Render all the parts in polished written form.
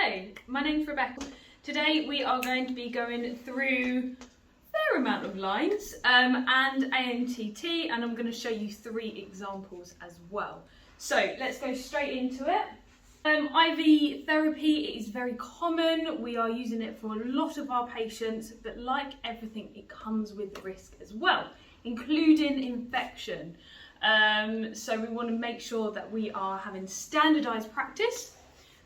Hello, my name's Rebecca. Today we are going to be going through a fair amount of lines and Antt, and I'm going to show you 3 examples as well. So let's go straight into it. IV therapy is very common. We are using it for a lot of our patients, but like everything, it comes with risk as well, including infection. So we want to make sure that we are having standardised practice.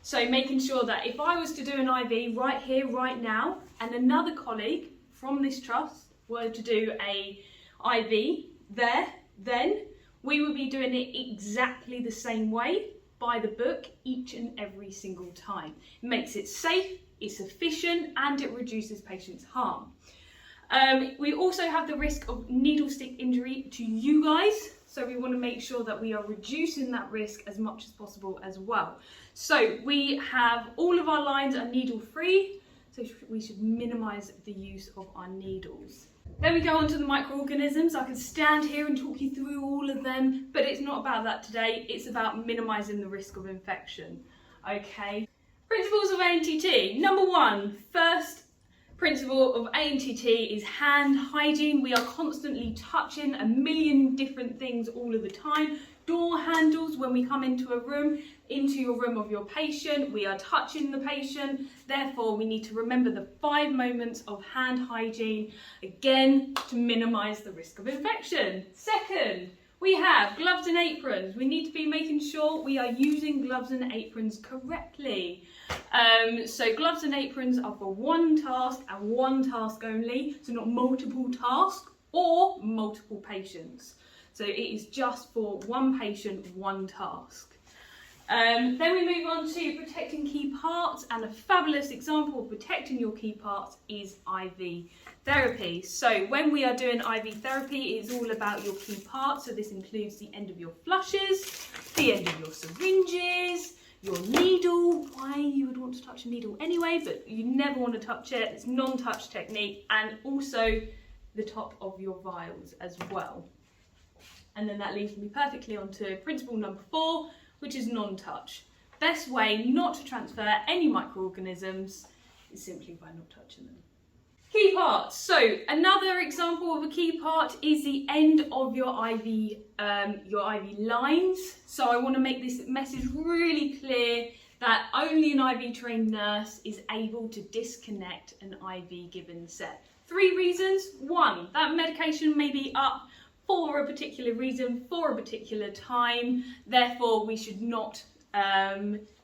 So making sure that if I was to do an IV right here, right now, and another colleague from this trust were to do a IV there, then we would be doing it exactly the same way, by the book, each and every single time. It makes it safe, it's efficient, and it reduces patients' harm. We also have the risk of needle stick injury to you guys, so we want to make sure that we are reducing that risk as much as possible as well. So we have all of our lines are needle free, so we should minimise the use of our needles. Then we go on to the microorganisms. I can stand here and talk you through all of them, but it's not about that today. It's about minimising the risk of infection. Okay. Principles of ANTT. Number 1, first principle of ANTT is hand hygiene. We are constantly touching a million different things all of the time. Door handles, when we come into a room, into your room of your patient, we are touching the patient. Therefore, we need to remember the 5 moments of hand hygiene, again, to minimise the risk of infection. Second, we have gloves and aprons. We need to be making sure we are using gloves and aprons correctly. So gloves and aprons are for one task and one task only, so not multiple tasks or multiple patients. So it is just for one patient, one task. Then we move on to protecting key parts, and a fabulous example of protecting your key parts is IV therapy. So when we are doing IV therapy, it's all about your key parts. So this includes the end of your flushes, the end of your syringes, your needle, why you would want to touch a needle anyway, but you never want to touch it. It's non-touch technique, and also the top of your vials as well. And then that leads me perfectly onto principle number 4, which is non-touch. Best way not to transfer any microorganisms is simply by not touching them. Key parts. So another example of a key part is the end of your IV lines. So I want to make this message really clear that only an IV trained nurse is able to disconnect an IV given set. 3 reasons. 1, that medication may be up for a particular reason, for a particular time, therefore we should not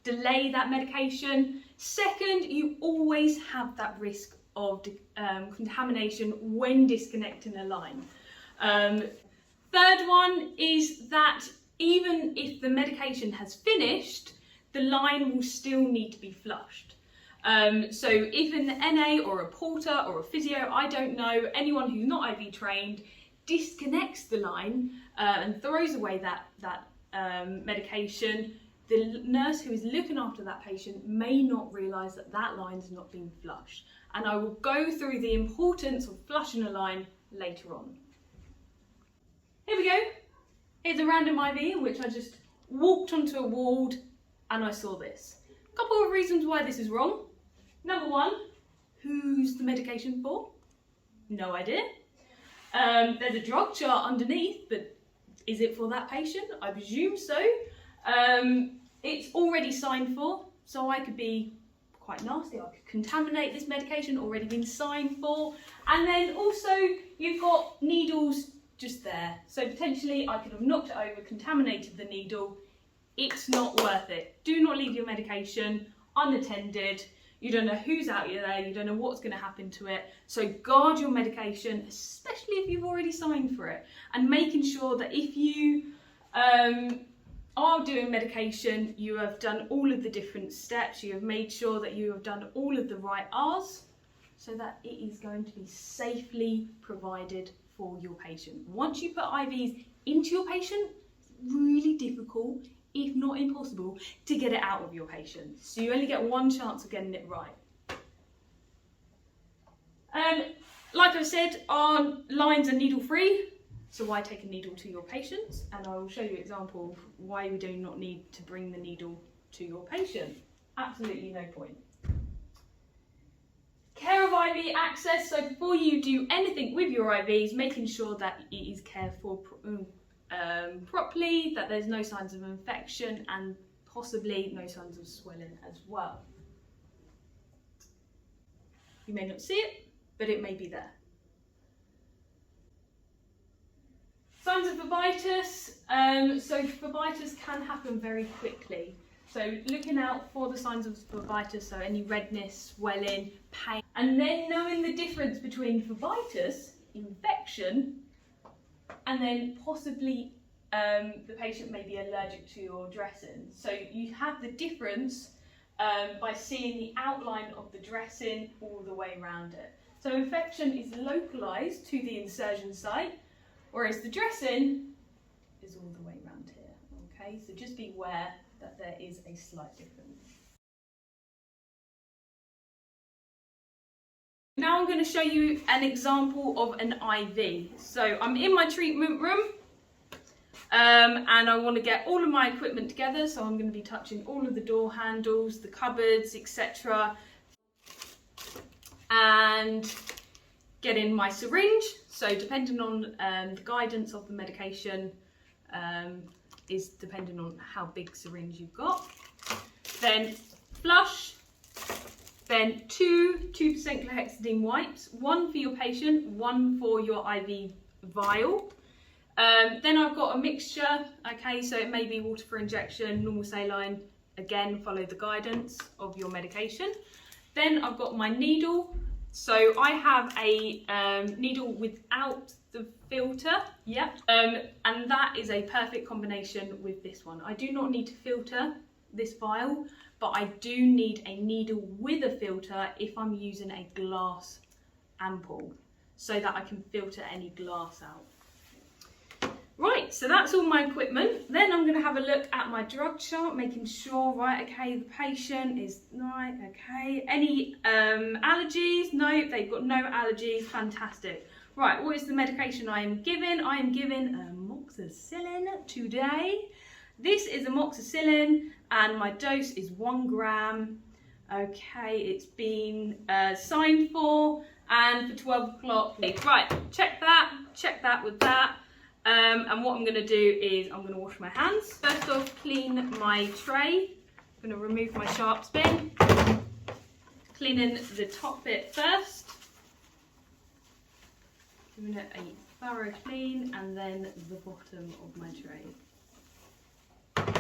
delay that medication. Second, you always have that risk of contamination when disconnecting a line. Third one is that even if the medication has finished, the line will still need to be flushed. So if an NA or a porter or a physio, I don't know, anyone who's not IV trained, disconnects the line and throws away that medication, the nurse who is looking after that patient may not realise that that line has not been flushed. And I will go through the importance of flushing a line later on. Here we go. Here's a random IV in which I just walked onto a ward and I saw this. A couple of reasons why this is wrong. Number 1, who's the medication for? No idea. There's a drug chart underneath, but is it for that patient? I presume so. It's already signed for, so I could be quite nasty. I could contaminate this medication, already been signed for. And then also you've got needles just there. So potentially I could have knocked it over, contaminated the needle. It's not worth it. Do not leave your medication unattended. You don't know who's out there, you don't know what's going to happen to it. So guard your medication, especially if you've already signed for it. And making sure that if you are doing medication, you have done all of the different steps, you have made sure that you have done all of the right R's, so that it is going to be safely provided for your patient. Once you put IVs into your patient, it's really difficult, if not impossible, to get it out of your patient. So you only get one chance of getting it right. Like I said, our lines are needle free, so why take a needle to your patients? And I will show you an example of why we do not need to bring the needle to your patient. Absolutely no point. Care of IV access, so before you do anything with your IVs, making sure that it is cared for properly, that there's no signs of infection and possibly no signs of swelling as well. You may not see it, but it may be there. Signs of uveitis, so uveitis can happen very quickly. So looking out for the signs of uveitis, so any redness, swelling, pain, and then knowing the difference between uveitis, infection, and then possibly the patient may be allergic to your dressing. So you have the difference by seeing the outline of the dressing all the way around it. So infection is localised to the insertion site, whereas the dressing is all the way around here. Okay, so just be aware that there is a slight difference. Now I'm going to show you an example of an IV. So I'm in my treatment room and I want to get all of my equipment together. So I'm going to be touching all of the door handles, the cupboards, etc. And getting my syringe. So depending on the guidance of the medication, is depending on how big syringe you've got. Then flush, then two 2% chlorhexidine wipes, one for your patient, one for your IV vial. Then I've got a mixture, okay, so it may be water for injection, normal saline, again follow the guidance of your medication. Then I've got my needle, so I have a needle without the filter, and that is a perfect combination with this one. I do not need to filter this vial, but I do need a needle with a filter if I'm using a glass ampoule, so that I can filter any glass out. Right, so that's all my equipment. Then I'm going to have a look at my drug chart, making sure, right, okay, the patient is, right, okay. Any allergies? No, they've got no allergies, fantastic. Right, what is the medication I am given? I am given amoxicillin today. This is amoxicillin and my dose is 1 gram. Okay, it's been signed for and for 12 o'clock. Right, check that with that. And what I'm going to do is I'm going to wash my hands. First off, clean my tray. I'm going to remove my sharp spin. Cleaning the top bit first. Giving it a thorough clean, and then the bottom of my tray. I'm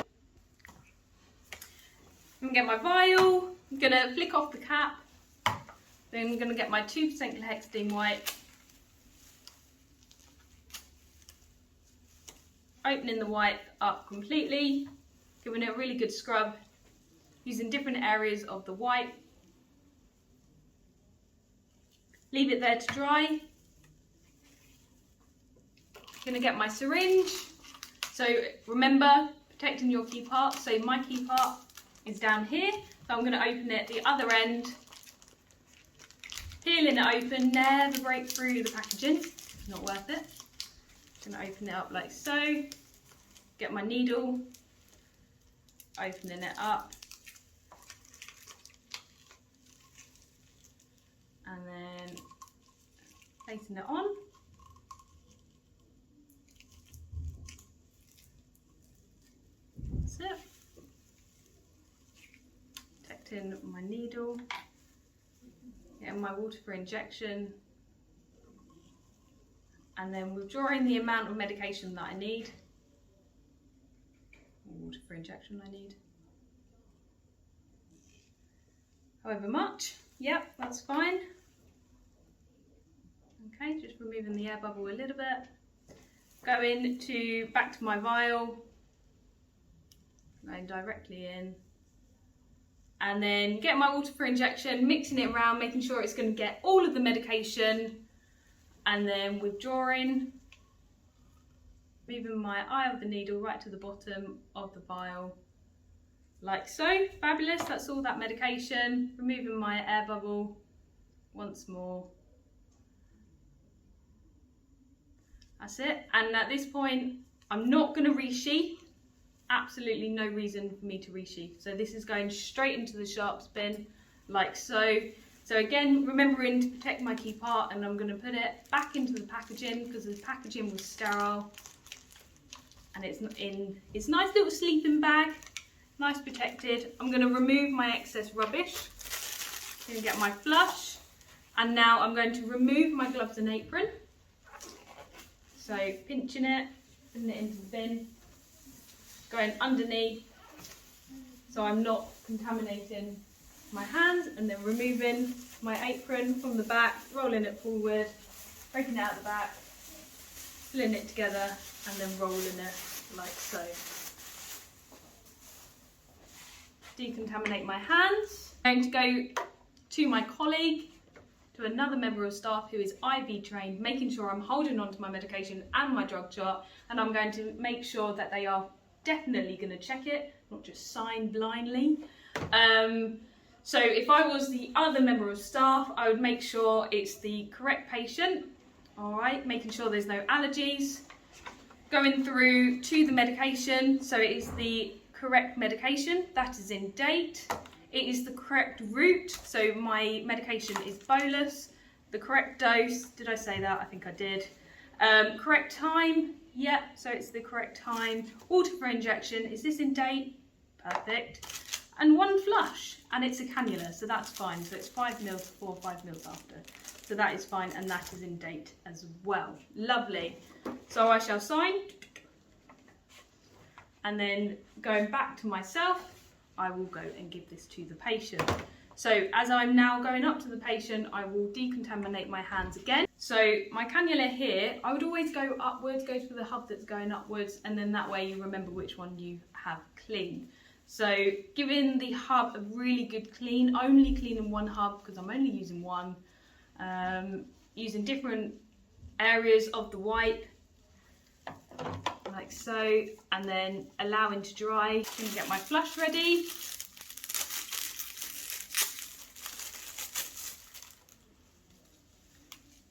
going to get my vial. I'm going to flick off the cap. Then I'm going to get my 2% chlorhexidine wipe. Opening the wipe up completely, giving it a really good scrub, using different areas of the wipe. Leave it there to dry. Going to get my syringe. So remember, protecting your key part. So my key part is down here. So I'm going to open it the other end, peeling it open, never break through the packaging, it's not worth it. I'm going to open it up like so, get my needle, opening it up, and then placing it on. That's it. Protecting my needle, getting my water for injection, and then withdrawing the amount of medication that I need, water for injection I need. However much, yep, that's fine. Okay, just removing the air bubble a little bit. Going back to my vial, going directly in, and then get my water for injection, mixing it around, making sure it's going to get all of the medication, and then withdrawing, moving my eye of the needle right to the bottom of the vial, like so. Fabulous, that's all that medication. Removing my air bubble once more. That's it. And at this point, I'm not going to resheath absolutely no reason for me to resheath. So this is going straight into the sharps bin, like so. So again, remembering to protect my key part, and I'm going to put it back into the packaging because the packaging was sterile. And it's in its nice little sleeping bag, nice protected. I'm going to remove my excess rubbish. I'm going to get my flush. And now I'm going to remove my gloves and apron. So pinching it, putting it into the bin, going underneath so I'm not contaminating my hands, and then removing my apron from the back, rolling it forward, breaking it out the back, pulling it together and then rolling it like so. Decontaminate my hands. I'm going to go to my colleague, to another member of staff who is IV trained, making sure I'm holding on to my medication and my drug chart, and I'm going to make sure that they are definitely going to check it, not just sign blindly. So if I was the other member of staff, I would make sure it's the correct patient, all right, making sure there's no allergies, going through to the medication, so it is the correct medication, that is in date. It is the correct route, so my medication is bolus. The correct dose, did I say that? I think I did. Correct time, yeah, so it's the correct time. Water for injection, is this in date? Perfect. And one flush, and it's a cannula, so that's fine. So it's 5 mils before, 5 mils after. So that is fine, and that is in date as well. Lovely. So I shall sign. And then going back to myself, I will go and give this to the patient. So as I'm now going up to the patient, I will decontaminate my hands again. So my cannula here, I would always go upwards, go to the hub that's going upwards, and then that way you remember which one you have cleaned. So giving the hub a really good clean, only cleaning one hub because I'm only using one. Using different areas of the wipe, like so, and then allowing to dry. I'm going to get my flush ready.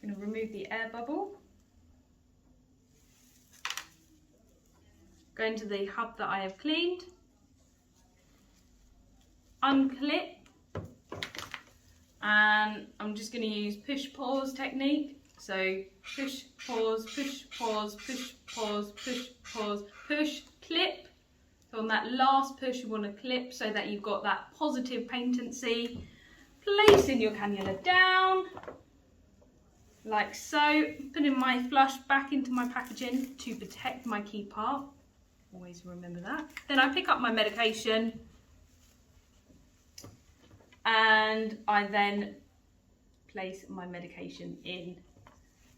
I'm going to remove the air bubble. Go into the hub that I have cleaned. Unclip. And I'm just going to use push pause technique. So push, pause, push, pause, push, pause, push, pause, push, clip. So on that last push you want to clip so that you've got that positive patency. Placing your cannula down, like so. Putting my flush back into my packaging to protect my key part. Always remember that. Then I pick up my medication, and I then place my medication in,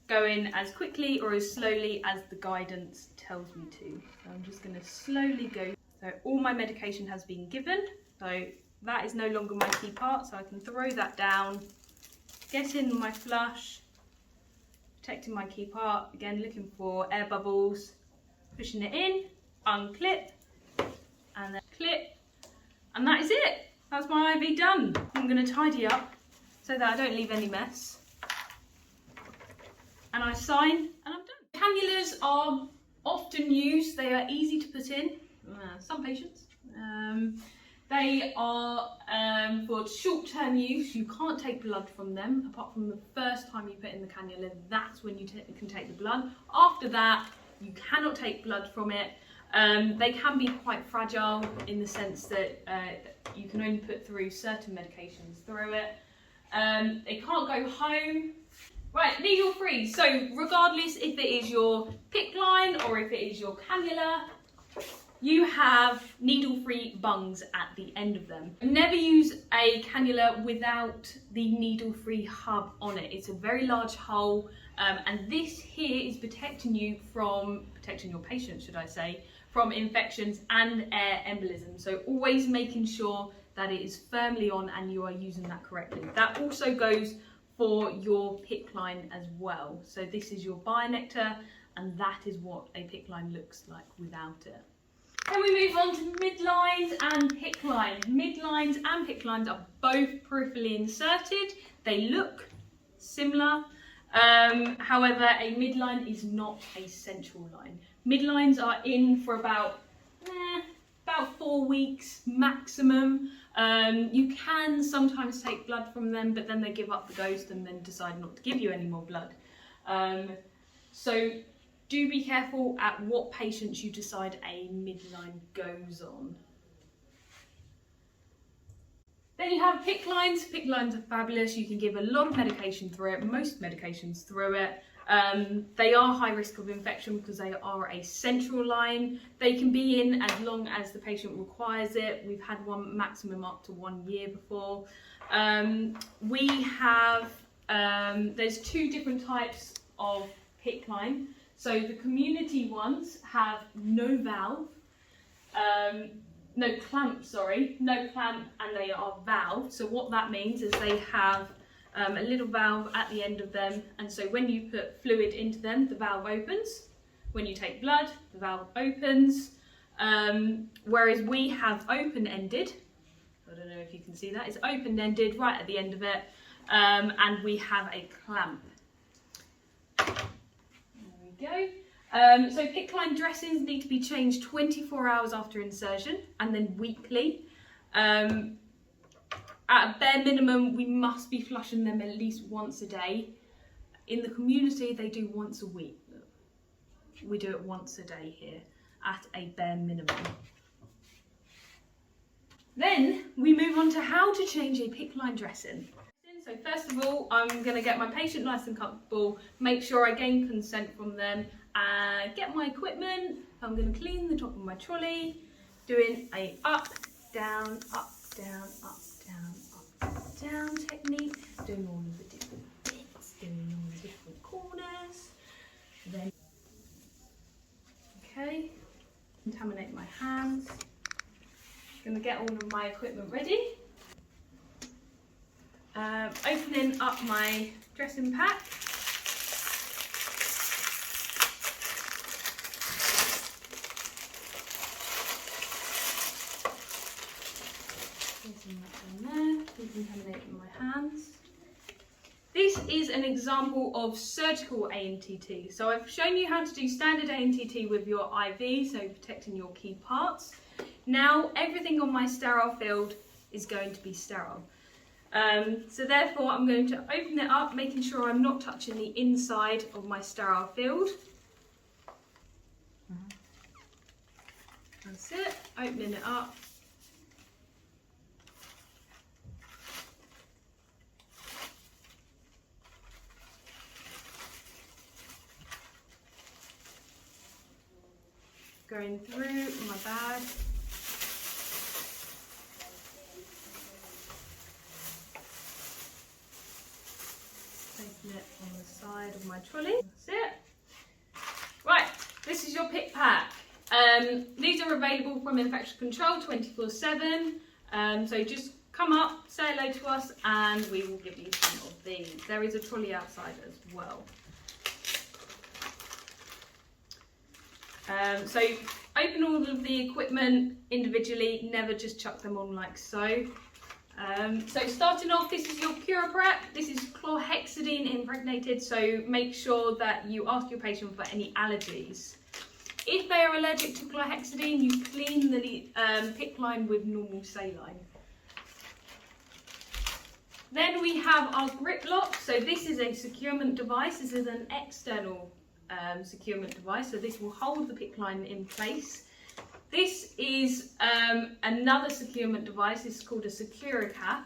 going as quickly or as slowly as the guidance tells me to. So I'm just going to slowly go. So all my medication has been given, so that is no longer my key part, so I can throw that down, get in my flush, protecting my key part, again looking for air bubbles, pushing it in, unclip, and then clip, and that is it. That's my IV done. I'm going to tidy up so that I don't leave any mess. And I sign, and I'm done. Cannulas are often used. They are easy to put in. Some patients. They are for short-term use. You can't take blood from them apart from the first time you put in the cannula. That's when you can take the blood. After that, you cannot take blood from it. They can be quite fragile in the sense that you can only put through certain medications through it. They can't go home. Right, needle free. So regardless if it is your PICC line or if it is your cannula, you have needle free bungs at the end of them. Never use a cannula without the needle free hub on it. It's a very large hole, and this here is protecting you from, protecting your patient should I say, from infections and air embolism. So always making sure that it is firmly on and you are using that correctly. That also goes for your PICC line as well. So this is your binector, and that is what a PICC line looks like without it. Then we move on to midlines and PICC lines. Midlines and PICC lines are both peripherally inserted. They look similar. However, a midline is not a central line. Midlines are in for about about 4 weeks maximum. You can sometimes take blood from them, but then they give up the ghost and then decide not to give you any more blood. So do be careful at what patients you decide a midline goes on. Then you have PICC lines. PICC lines are fabulous. You can give a lot of medication through it, most medications through it. They are high risk of infection because they are a central line. They can be in as long as the patient requires it. We've had one maximum up to 1 year before. We have, there's 2 different types of PICC line. So the community ones have no valve, no clamp, and they are valved. So what that means is they have a little valve at the end of them, and so when you put fluid into them, the valve opens. When you take blood, the valve opens. Whereas we have open-ended, I don't know if you can see that, it's open-ended right at the end of it, and we have a clamp. Go. So PICC line dressings need to be changed 24 hours after insertion and then weekly. At a bare minimum, we must be flushing them at least once a day. In the community, they do once a week. We do it once a day here at a bare minimum. Then we move on to how to change a PICC line dressing. So first of all, I'm going to get my patient nice and comfortable, make sure I gain consent from them, get my equipment. I'm going to clean the top of my trolley, doing a up, down, up, down, up, down, up, down technique, doing all of the different bits, doing all the different corners. Then, okay, contaminate my hands. Going to get all of my equipment ready. Opening up my dressing pack. Placing that down there, decontaminating my hands. This is an example of surgical ANTT. So I've shown you how to do standard ANTT with your IV, so protecting your key parts. Now everything on my sterile field is going to be sterile. So therefore I'm going to open it up, making sure I'm not touching the inside of my sterile field. That's it, opening it up. Going through my bag. Placing it on the side of my trolley. That's it. Right, this is your PICC pack. These are available from Infection Control 24/7. So just come up, say hello to us, and we will give you some of these. There is a trolley outside as well. So open all of the equipment individually, never just chuck them on like so. So starting off, this is your Cura Prep. This is chlorhexidine impregnated, so make sure that you ask your patient for any allergies. If they are allergic to chlorhexidine, you clean the PICC line with normal saline. Then we have our grip lock. So this is a securement device. This is an external securement device, so this will hold the PICC line in place. This is another securement device. It's called a Securicath.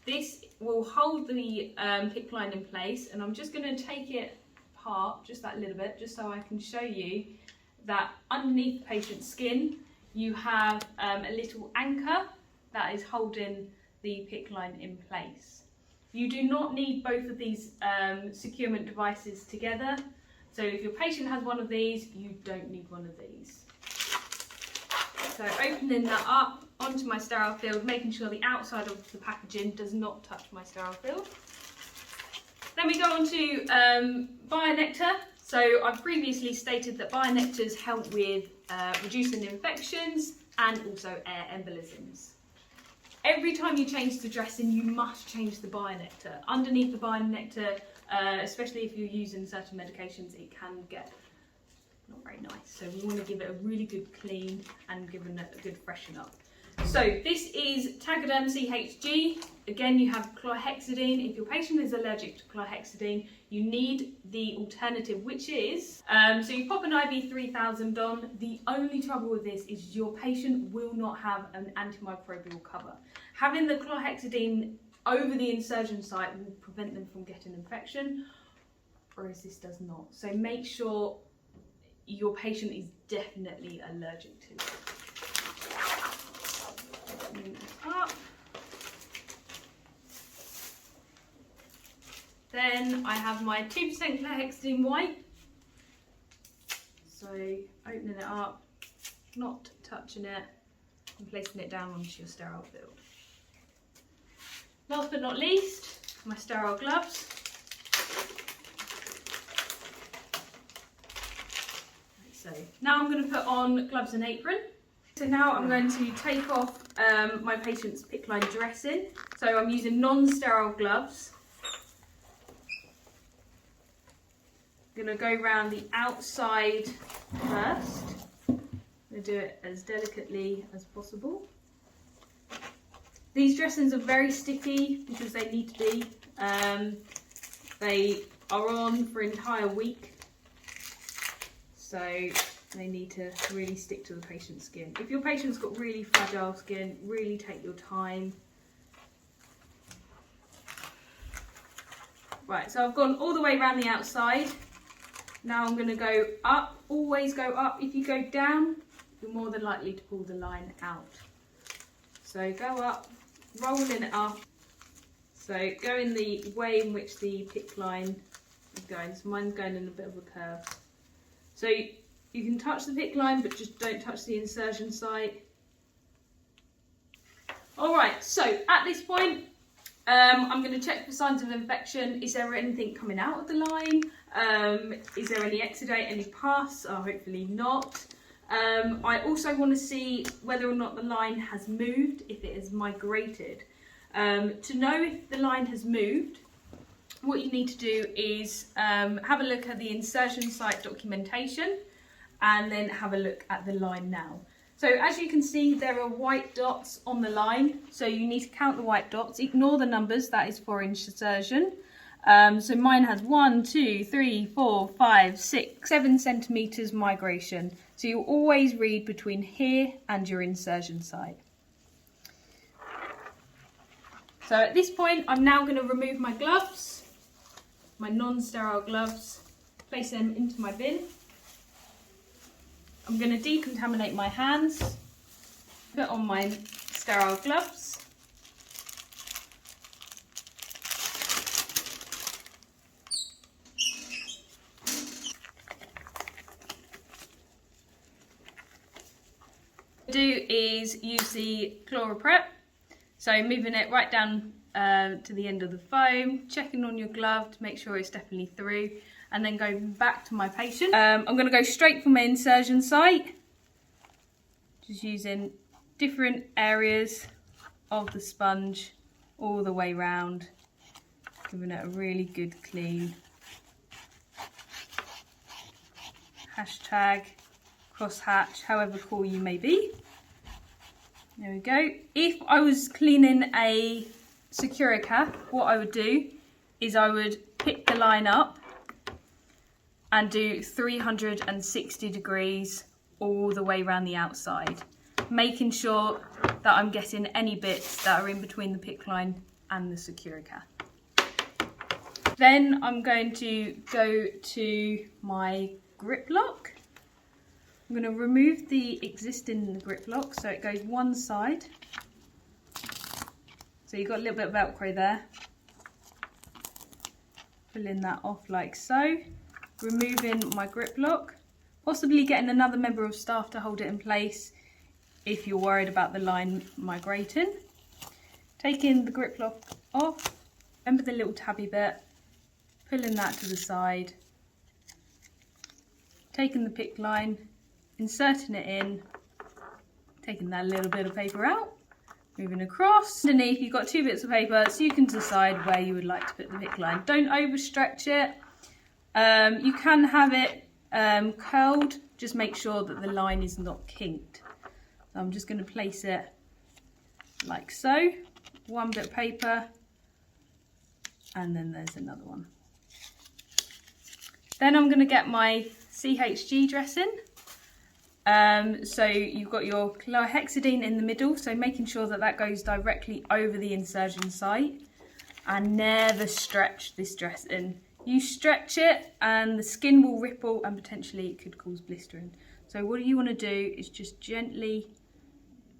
This will hold the PICC line in place, and I'm just going to take it apart just that little bit, just so I can show you that underneath the patient's skin you have a little anchor that is holding the PICC line in place. You do not need both of these securement devices together. So if your patient has one of these, you don't need one of these. So opening that up onto my sterile field, making sure the outside of the packaging does not touch my sterile field. Then we go on to BioNectar. So I've previously stated that BioNectars help with reducing infections and also air embolisms. Every time you change the dressing, you must change the BioNectar. Underneath the BioNectar, especially if you're using certain medications, it can get not very nice. So we want to give it a really good clean and give it a good freshen up. So this is Tegaderm CHG. Again, you have chlorhexidine. If your patient is allergic to chlorhexidine, you need the alternative, which is, so you pop an IV 3000 on. The only trouble with this is your patient will not have an antimicrobial cover. Having the chlorhexidine over the insertion site will prevent them from getting infection, whereas this does not. So make sure your patient is definitely allergic to it. Move this up. Then I have my 2% chlorhexidine white. So opening it up, not touching it, and placing it down onto your sterile field. Last but not least, my sterile gloves. So now I'm going to put on gloves and apron. So now I'm going to take off my patient's PICC line dressing. So I'm using non-sterile gloves. I'm going to go around the outside first. I'm going to do it as delicately as possible. These dressings are very sticky because they need to be. They are on for an entire week. So they need to really stick to the patient's skin. If your patient's got really fragile skin, really take your time. Right, so I've gone all the way around the outside. Now I'm going to go up, always go up. If you go down, you're more than likely to pull the line out. So go up, rolling it up. So go in the way in which the PICC line is going. So mine's going in a bit of a curve. So you can touch the PICC line, but just don't touch the insertion site. Alright, so at this point, I'm going to check for signs of infection. Is there anything coming out of the line? Is there any exudate, any pus? Hopefully not. I also want to see whether or not the line has moved, if it has migrated. To know if the line has moved, what you need to do is have a look at the insertion site documentation and then have a look at the line now. So as you can see, there are white dots on the line, so you need to count the white dots. Ignore the numbers, that is for insertion. So mine has 1, 2, 3, 4, 5, 6, 7 centimetres migration. So you always read between here and your insertion site. So at this point, I'm now going to remove my gloves, my non-sterile gloves, place them into my bin. I'm going to decontaminate my hands, put on my sterile gloves. What I do is use the ChloraPrep, so moving it right down to the end of the foam, checking on your glove to make sure it's definitely through, and then go back to my patient. I'm going to go straight for my insertion site, just using different areas of the sponge all the way round, giving it a really good clean. Hashtag, crosshatch, however cool you may be. There we go. If I was cleaning a Securica, what I would do is I would pick the line up and do 360 degrees all the way around the outside, making sure that I'm getting any bits that are in between the PICC line and the Securica. Then I'm going to go to my grip lock. I'm going to remove the existing grip lock so it goes one side. So you've got a little bit of Velcro there. Pulling that off like so. Removing my grip lock, possibly getting another member of staff to hold it in place if you're worried about the line migrating. Taking the grip lock off, remember the little tabby bit, pulling that to the side, taking the PICC line, inserting it in, taking that little bit of paper out, moving across. Underneath you've got 2 bits of paper so you can decide where you would like to put the PICC line. Don't overstretch it. You can have it curled, just make sure that the line is not kinked. So I'm just going to place it like so, one bit of paper, and then there's another one. Then I'm going to get my CHG dressing. So you've got your chlorhexidine in the middle, so making sure that that goes directly over the insertion site, and never stretch this dressing. You stretch it and the skin will ripple and potentially it could cause blistering. So what you want to do is just gently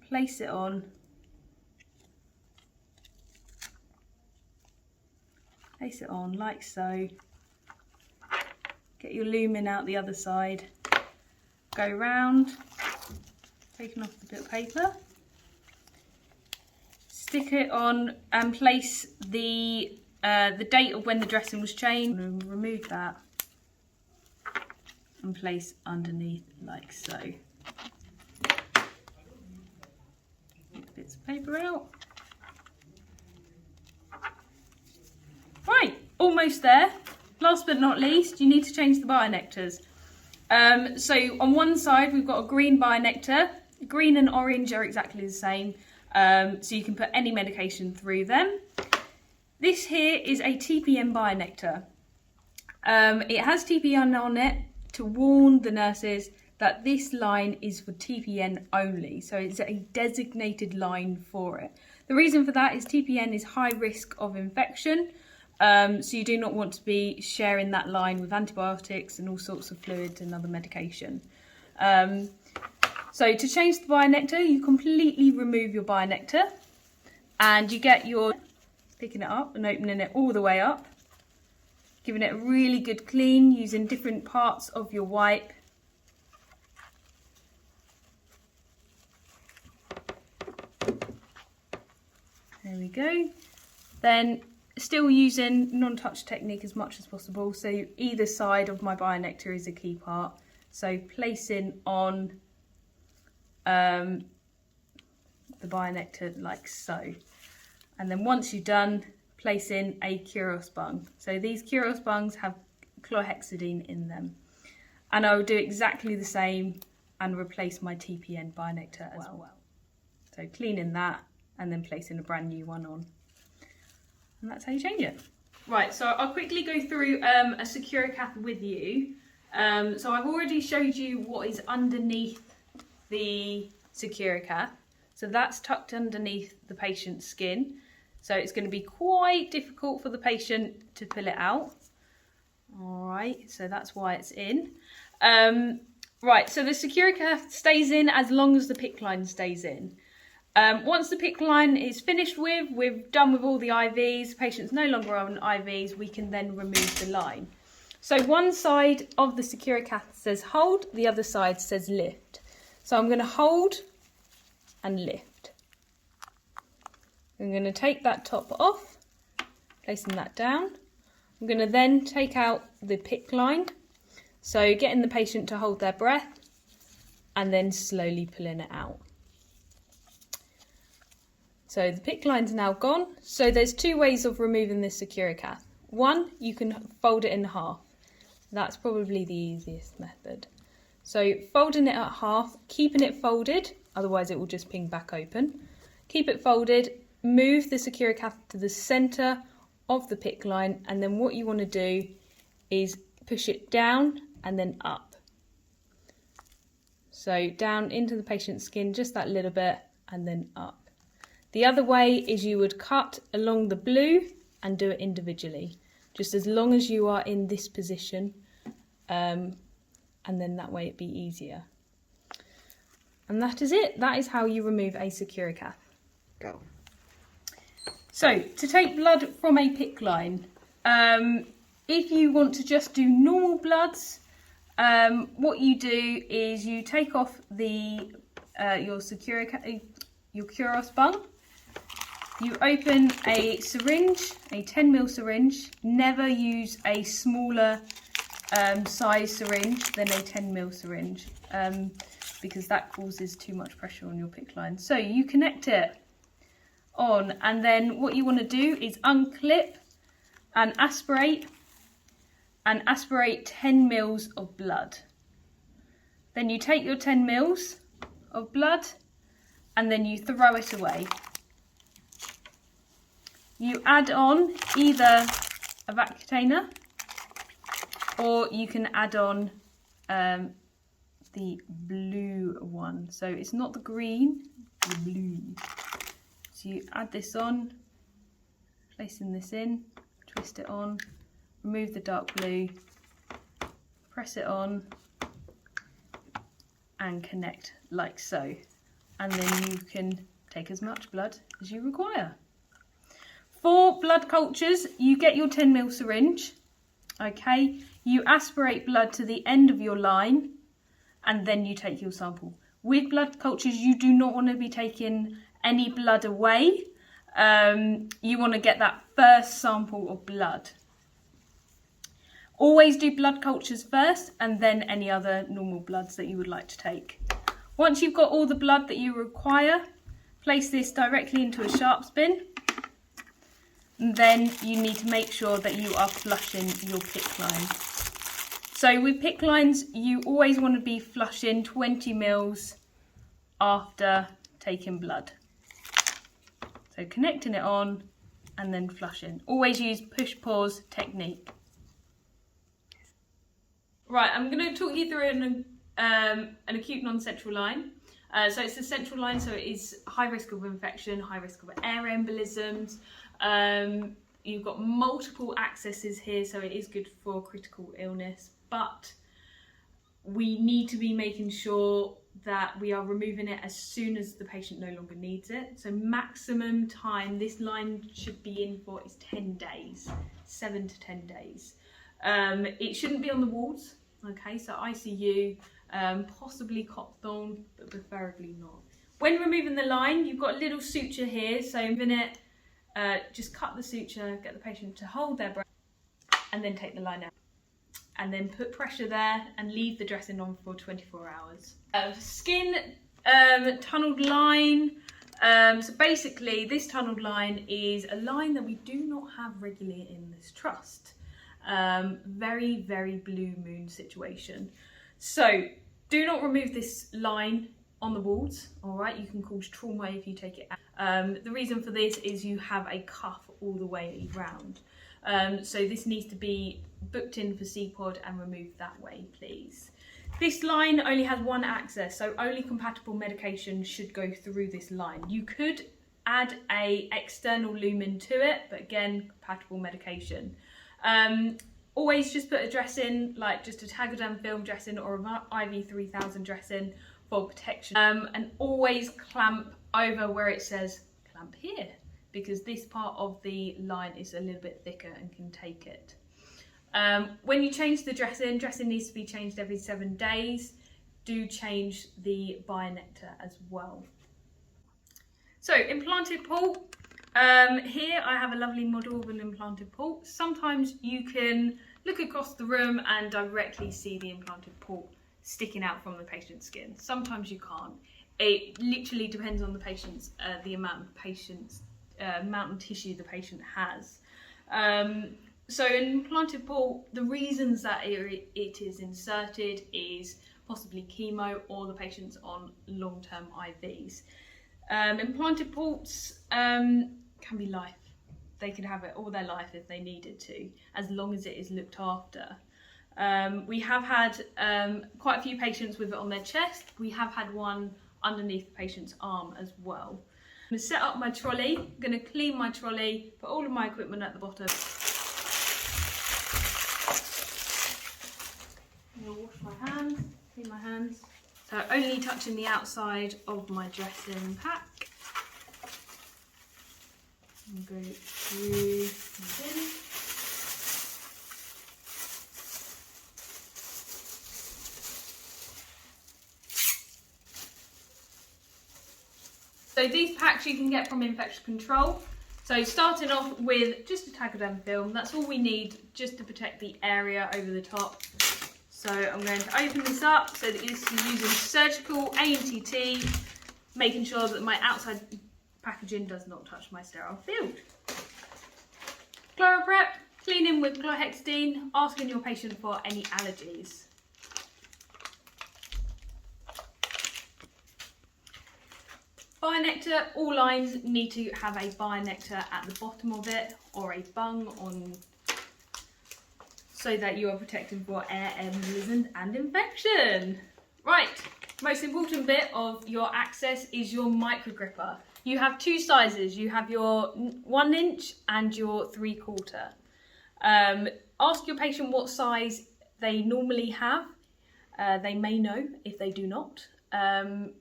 place it on. Place it on like so. Get your lumen out the other side. Go round, taking off the bit of paper. Stick it on and place the date of when the dressing was changed. And remove that and place underneath like so. Get the bits of paper out. Right, almost there. Last but not least, you need to change the bionectars. So on one side we've got a green bionectar. Green and orange are exactly the same, so you can put any medication through them. This here is a TPN bionectar. It has TPN on it to warn the nurses that this line is for TPN only, so it's a designated line for it. The reason for that is TPN is high risk of infection, so you do not want to be sharing that line with antibiotics and all sorts of fluids and other medication. So to change the bionectar, you completely remove your bionectar and you get your picking it up and opening it all the way up, giving it a really good clean using different parts of your wipe. There we go. Then still using non-touch technique as much as possible, so either side of my bionectar is a key part. So placing on the bionectar like so. And then once you're done, place in a Kuros bung. So these Kuros bungs have chlorhexidine in them. And I will do exactly the same and replace my TPN bionectar as well. So cleaning that and then placing a brand new one on. And that's how you change it. Right, so I'll quickly go through a Securicath with you. So I've already showed you what is underneath the Securicath. So that's tucked underneath the patient's skin. So it's going to be quite difficult for the patient to pull it out. All right, so that's why it's in. Right, so the Securicath stays in as long as the PICC line stays in. Once the PICC line is finished with, we're done with all the IVs, the patient's no longer on IVs, we can then remove the line. So one side of the Securicath says hold, the other side says lift. So I'm going to hold and lift. I'm going to take that top off, placing that down. I'm going to then take out the PICC line, so getting the patient to hold their breath and then slowly pulling it out. So the PICC line's now gone. So there's two ways of removing this Securicath. One, you can fold it in half. That's probably the easiest method. So folding it at half, keeping it folded, otherwise it will just ping back open. Keep it folded, move the Securicath to the centre of the PICC line, and then what you want to do is push it down and then up. So down into the patient's skin just that little bit and then up. The other way is you would cut along the blue and do it individually, just as long as you are in this position, and then that way it'd be easier. And that is it. That is how you remove a Securicath. Go. So to take blood from a PICC line, if you want to just do normal bloods, what you do is you take off the your Kuros bung. You open a syringe, a 10ml syringe. Never use a smaller size syringe than a 10ml syringe, because that causes too much pressure on your PICC line. So you connect it on, and then what you want to do is unclip and aspirate and aspirate 10 mils of blood. Then you take your 10 mils of blood and then you throw it away. You add on either a Vacutainer or you can add on the blue one. So it's not the green, the blue. So you add this on, placing this in, twist it on, remove the dark blue, press it on and connect like so. And then you can take as much blood as you require. For blood cultures, you get your 10 ml syringe, okay? You aspirate blood to the end of your line and then you take your sample. With blood cultures, you do not want to be taking any blood away. You want to get that first sample of blood. Always do blood cultures first and then any other normal bloods that you would like to take. Once you've got all the blood that you require, place this directly into a sharps bin. And then you need to make sure that you are flushing your PICC line. So with PICC lines, you always want to be flushing 20 mils after taking blood. So connecting it on and then flushing. Always use push-pause technique. Right, I'm going to talk you through an acute non-central line. So it's a central line, so it is high risk of infection, high risk of air embolisms. You've got multiple accesses here, so it is good for critical illness, but we need to be making sure that we are removing it as soon as the patient no longer needs it. So maximum time this line should be in for is 10 days, 7 to 10 days. It shouldn't be on the wards, okay, so ICU, possibly Copthorne, but preferably not. When removing the line, you've got a little suture here, so in it, just cut the suture, get the patient to hold their breath, and then take the line out. And then put pressure there and leave the dressing on for 24 hours. Skin tunneled line. So basically, this tunneled line is a line that we do not have regularly in this trust. Very, very blue moon situation. So do not remove this line on the wards, all right? You can cause trauma if you take it out. The reason for this is you have a cuff all the way around. So this needs to be booked in for CPOD and removed that way, please. This line only has one access, so only compatible medication should go through this line. You could add a external lumen to it, but again, compatible medication. Always just put a dressing, like just a Tagadan film dressing or an IV 3000 dressing for protection. And always clamp over where it says clamp here, because this part of the line is a little bit thicker and can take it. When you change the dressing needs to be changed every 7 days. Do change the bionectar as well. So implanted port. Here I have a lovely model of an implanted port. Sometimes you can look across the room and directly see the implanted port sticking out from the patient's skin. Sometimes you can't. It literally depends on the patient's, the amount of tissue the patient has. So an implanted port, the reasons that it is inserted is possibly chemo or the patient's on long-term IVs. Implanted ports can be life. They can have it all their life if they needed to, as long as it is looked after. We have had quite a few patients with it on their chest. We have had one underneath the patient's arm as well. I'm going to set up my trolley, I'm going to clean my trolley, put all of my equipment at the bottom. I'm going to wash my hands, clean my hands. So only touching the outside of my dressing pack. And go through the bin. So these packs you can get from infection control. So starting off with just a Tagadan film, that's all we need just to protect the area over the top. So I'm going to open this up so that this is using surgical ANTT, making sure that my outside packaging does not touch my sterile field. ChloraPrep, Cleaning with chlorhexidine, asking your patient for any allergies. Binector, all lines need to have a binector at the bottom of it or a bung on, so that you are protected for air embolism and infection. Right, most important bit of your access is your micro gripper. You have two sizes. You have your 1 inch and your 3/4. Ask your patient what size they normally have. They may know if they do not.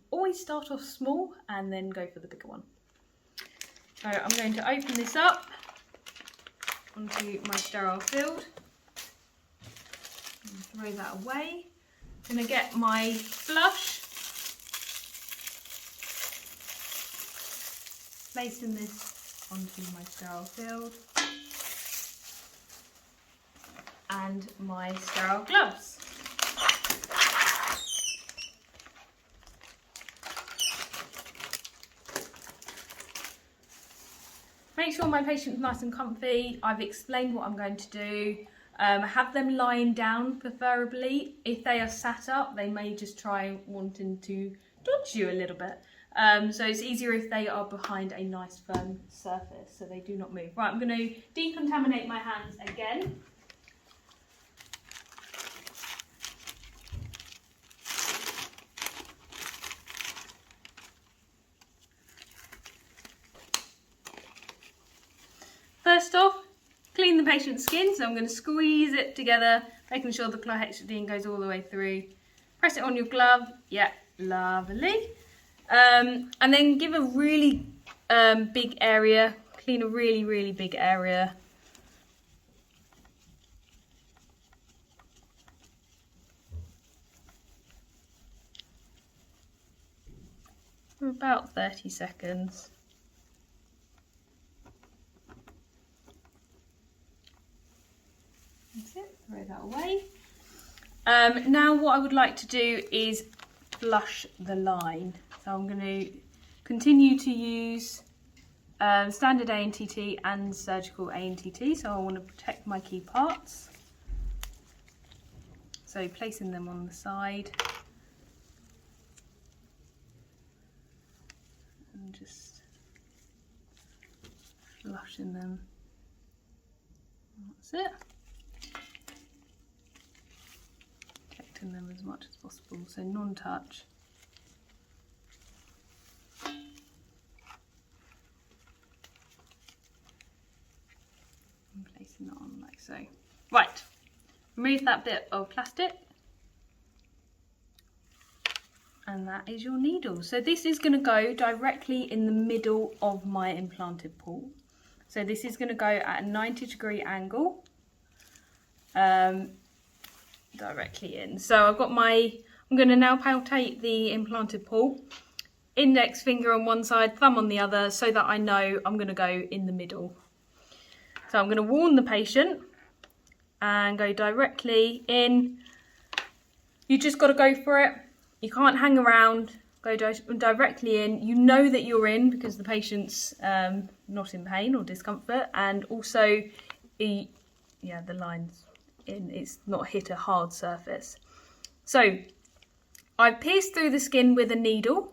Always start off small and then go for the bigger one. So I'm going to open this up onto my sterile field and throw that away. I'm going to get my flush, placing this onto my sterile field, and my sterile gloves. Make sure my patient's nice and comfy. I've explained what I'm going to do. Have them lying down preferably. If they are sat up, they may just try wanting to dodge you a little bit. So it's easier if they are behind a nice firm surface so they do not move. Right, I'm going to decontaminate my hands again. First off, clean the patient's skin, so I'm going to squeeze it together, making sure the chlorhexidine goes all the way through. Press it on your glove, yeah, lovely. And then give a really big area, clean a really, really big area. For about 30 seconds. That's it, throw that away. Now what I would like to do is flush the line. So I'm going to continue to use standard ANTT and surgical ANTT. So I want to protect my key parts. So placing them on the side. And just flushing them. That's it. Protecting them as much as possible, so non-touch. And placing that on like so. Right, remove that bit of plastic. And that is your needle. So this is going to go directly in the middle of my implanted pool. So this is going to go at a 90-degree angle. Directly in. So I've got I'm going to now palpate the implanted pool, index finger on one side, thumb on the other, so that I know I'm going to go in the middle. So I'm going to warn the patient and go directly in. You just got to go for it. You can't hang around, go directly in. You know that you're in because the patient's not in pain or discomfort, and also the line's in, it's not hit a hard surface. So I've pierced through the skin with a needle,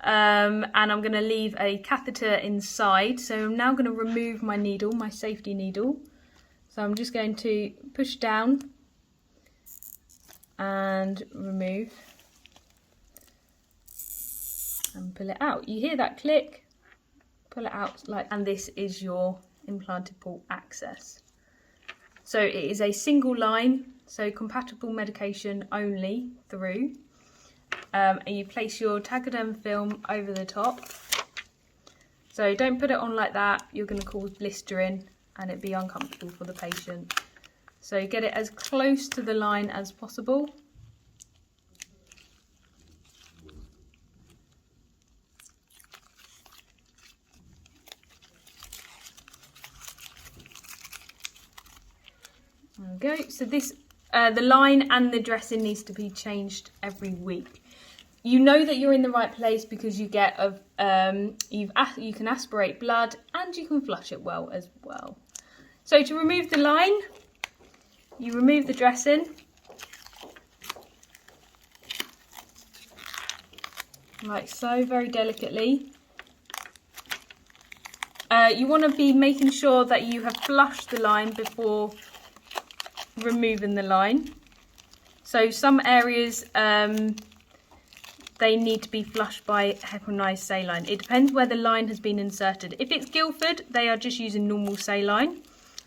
and I'm going to leave a catheter inside. So I'm now going to remove my needle, my safety needle. So I'm just going to push down and remove and pull it out. You hear that click, pull it out and this is your implanted pool access. So it is a single line, so compatible medication only through. And you place your Tegaderm film over the top. So don't put it on like that, you're going to cause blistering and it'd be uncomfortable for the patient. So get it as close to the line as possible. There we go. So this, the line and the dressing needs to be changed every week. You know that you're in the right place because you get you can aspirate blood and you can flush it well as well. So to remove the line, you remove the dressing. Like so, very delicately. You want to be making sure that you have flushed the line before removing the line. So some areas they need to be flushed by heparinized saline. It depends where the line has been inserted. If it's Guildford, they are just using normal saline.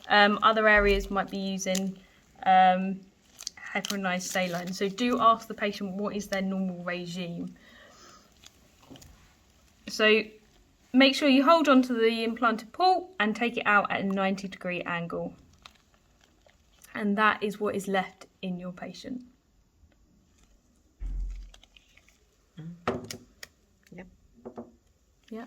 Other areas might be using heparinized saline. So do ask the patient what is their normal regime. So make sure you hold on to the implanted port and take it out at a 90-degree angle. And that is what is left in your patient. Yep. Yeah.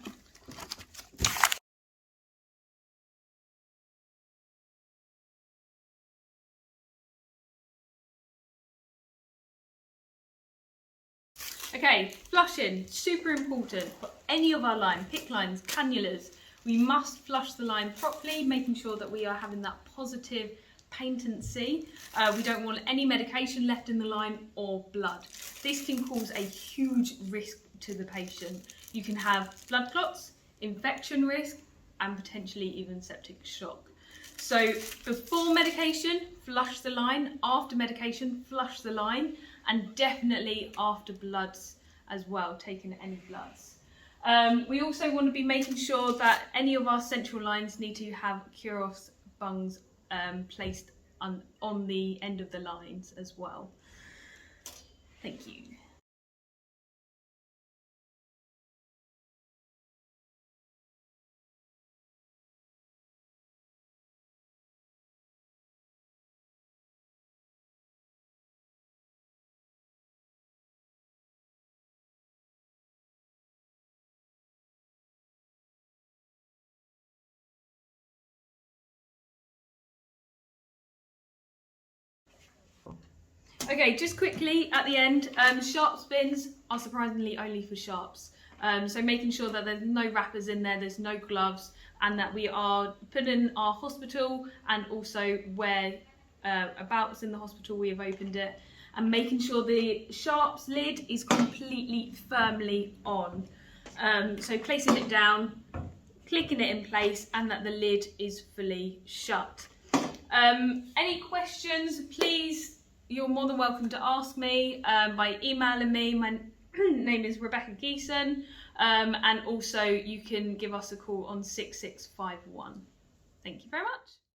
Okay, flushing, super important for any of our line, PICC lines, cannulas. We must flush the line properly, making sure that we are having that positive patency. We don't want any medication left in the line or blood. This can cause a huge risk to the patient. You can have blood clots, infection risk, and potentially even septic shock. So before medication, flush the line. After medication, flush the line. And definitely after bloods as well, taking any bloods. We also want to be making sure that any of our central lines need to have Kuros bungs placed on the end of the lines as well. Thank you. Okay, just quickly at the end, sharp spins are surprisingly only for sharps. So making sure that there's no wrappers in there, there's no gloves, and that we are putting our hospital and also where abouts in the hospital we have opened it, and making sure the sharps lid is completely firmly on. So placing it down, clicking it in place, and that the lid is fully shut. Any questions, please, you're more than welcome to ask me by emailing me. My name is Rebecca Geeson, and also you can give us a call on 6651. Thank you very much.